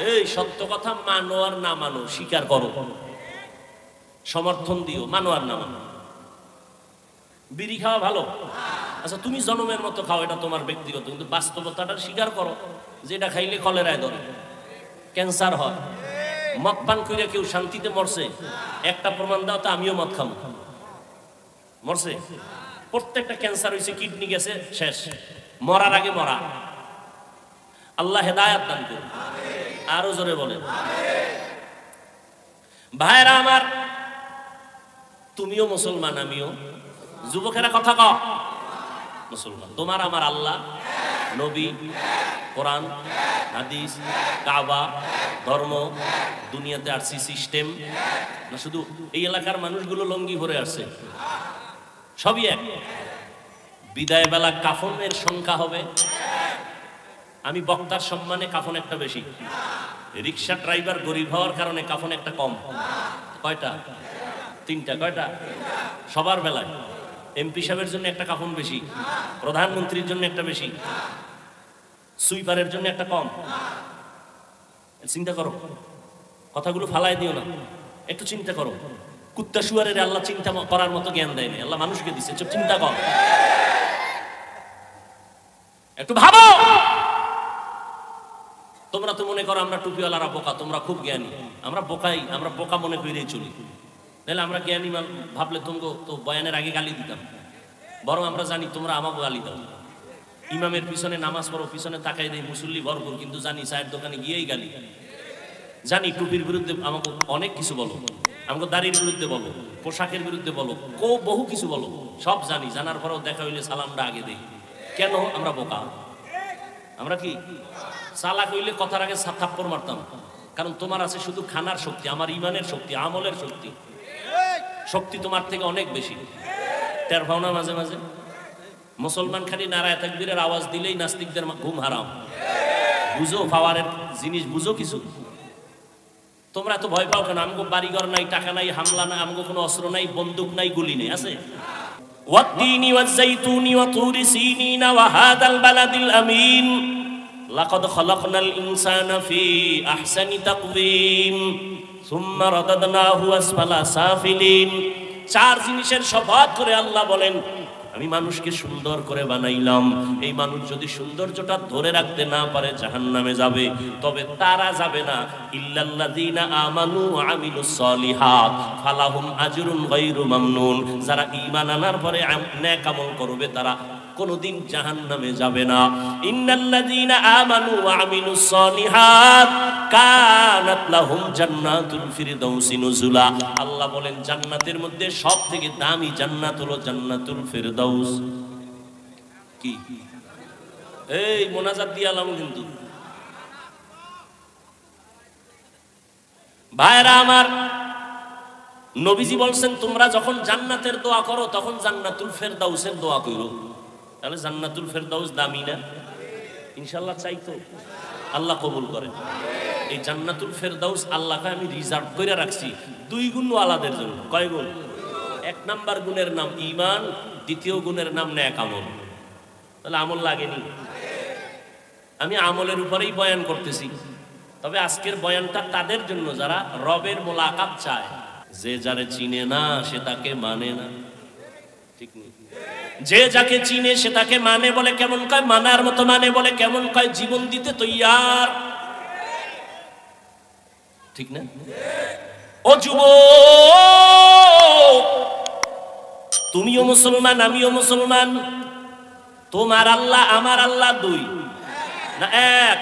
এই সত্য কথা মানো আর না মানো, স্বীকার করো, সমর্থন দিও, মানো আর না মানো। বিড়ি খাওয়া ভালো, আচ্ছা তুমি জনমের মতো খাও, এটা তোমার ব্যক্তিগত, কিন্তু বাস্তবতাটা স্বীকার করো যেটা খাইলে কলেরায় ধরে, ক্যান্সার হয়। মদ পান করে কেউ শান্তিতে মরছে? একটা প্রমাণ দাও তো আমিও মদ খাবো। মরছে? প্রত্যেকটা ক্যান্সার হয়েছে, কিডনি গেছে, শেষ। মরার আগে মরা। আল্লাহ হেদায়াত দান করুন। আরো জোরে বলেন। ভাইরা আমার, তুমিও মুসলমান, আমিও। যুবকেরা কথা কও, মুসলমান। তোমার আমার আল্লাহ, নবী, কোরআন, হাদিস, কাবা, ধর্ম, দুনিয়াতে আসছি সিস্টেম না, শুধু এই এলাকার মানুষগুলো লঙ্গি ভরে আসছে, সবই এক। বিদায় বেলা কাফনের সংখ্যা হবে, আমি বক্তার সম্মানে কাফন একটা বেশি, রিক্সা ড্রাইভার গরিব হওয়ার কারণে কাফন একটা কম। কয়টা? তিনটা। কয়টা? সবার বেলায়। এমপি সাহেবের জন্য একটা কাফন বেশি, প্রধানমন্ত্রীর জন্য একটা বেশি, সুইপারের জন্য একটা কম। চিন্তা করো, কথাগুলো ফালাই দিও না, একটু চিন্তা করো। কুত্তা শুয়ারের আল্লাহ চিন্তা করার মতো জ্ঞান দেয়নি, আল্লাহ মানুষকে দিচ্ছে। চুপ, চিন্তা কর, একটু ভাবো। তোমরা তো মনে করো আমরা টুপিওয়ালারা বোকা, তোমরা খুব জ্ঞানী। আমরা বোকাই, আমরা বোকা মনে করেই চলি। তাহলে আমরা জ্ঞানী ভাবলে তোমরা তো বয়ানের আগে গালি দিতাম। বরং আমরা জানি তোমরা আমাকে গালি দাও। ইমামের পিছনে নামাজ পড়ো, পিছনে তাকাই দেয় মুসল্লি ভরপুর, কিন্তু জানি চায়ের দোকানে গিয়েই গালি। জানি টুপির বিরুদ্ধে আমাকে অনেক কিছু বলো, আমাকে দাড়ির বিরুদ্ধে বলো, পোশাকের বিরুদ্ধে বলো, বহু কিছু বলো, সব জানি। জানার পরেও দেখা হইলে সালামটা আগে দেই। কেন? আমরা বোকা। আমরা কি চালাক হইলে কথার আগে থাপ্পড় মারতাম। কারণ তোমার আছে শুধু খানার শক্তি, আমার ইমানের শক্তি, আমলের শক্তি। শক্তি তোমার থেকে অনেক বেশি। টের পাও না মাঝে মাঝে? মুসলমান খালি নারায় তাকবীরের আওয়াজ দিলেই নাস্তিকদের ঘুম হারাম। বুঝো পাওয়ারের জিনিস, বুঝো কিছু। তোমরা এত ভয় পাও কেন? আমগো বাড়িঘর নাই, টাকা নাই, হামলা নাই, আমগো কোনো অস্ত্র নাই, বন্দুক নাই, গুলি নেই। আছে ওয়াত-তিনি ওয়াজ-যাইতুনি ওয়া তুরি সিনিনা ওয়া হাদাল বালাদিল আমিন লাকাদ খালাকনাল ইনসানা ফি আহসানি তাকওয়িম সুম্মা রাদাদনাহু আসফালা সাফিলিন। চার জিনিসের শপথ করে আল্লাহ বলেন, আমি মানুষকে সুন্দর করে বানাইলাম। এই মানুষ যদি সৌন্দর্যটা ধরে রাখতে না পারে জাহান্নামে যাবে। তবে তারা যাবে না, ইল্লাল্লাযীনা আমানু ওয়া আমিলুস সলিহাত ফালাহুম আজরুন গায়রু মামনুন। যারা ঈমান আনার পরে নেক আমল করবে তারা কোনদিন জাহান্নামে যাবে না। ইন্নাল্লাযীনা আমানু ওয়া আমিলুস সলিহাত কানাত লাহুম জান্নাতুল ফিরদাউসি নুজুলা। আল্লাহ বলেন জান্নাতের মধ্যে সবথেকে দামি জান্নাত হলো জান্নাতুল ফিরদাউস। কি এই মোনাজাত দিয়ে আলাম কিন্তু ভাইরা আমার, নবীজি বলছেন তোমরা যখন জান্নাতের দোয়া করো তখন জান্নাতুল ফিরদাউসের দোয়া করো। তাহলে জান্নাতুল ফিরদাউস দামি না? ইনশাআল্লাহ চাই তো আল্লাহ কবুল করেন। এই জান্নাতুল ফিরদাউস আল্লাহকে আমি রিজার্ভ করে রাখছি দুই গুণ ওয়ালাদের জন্য। কয় গুণ? এক নাম্বার গুণের নাম ঈমান, দ্বিতীয় গুণের নাম নেক আমল। তাহলে আমল লাগেনি? আমি আমলের উপরেই বয়ান করতেছি। তবে আজকের বয়ানটা তাদের জন্য যারা রবের মোলাকাত চায়। যে যারে চিনে না সে তাকে মানে না, ঠিক নেই? যে যাকে চিনে সে তাকে মানে বলে কেমন কয়? মানার মতো মানে বলে কেমন কয়? জীবন দিতে তৈয়ার, ঠিক না? ও যুবক, তুমিও মুসলমান, আমিও মুসলমান। তোমার আল্লাহ আমার আল্লাহ দুই না এক?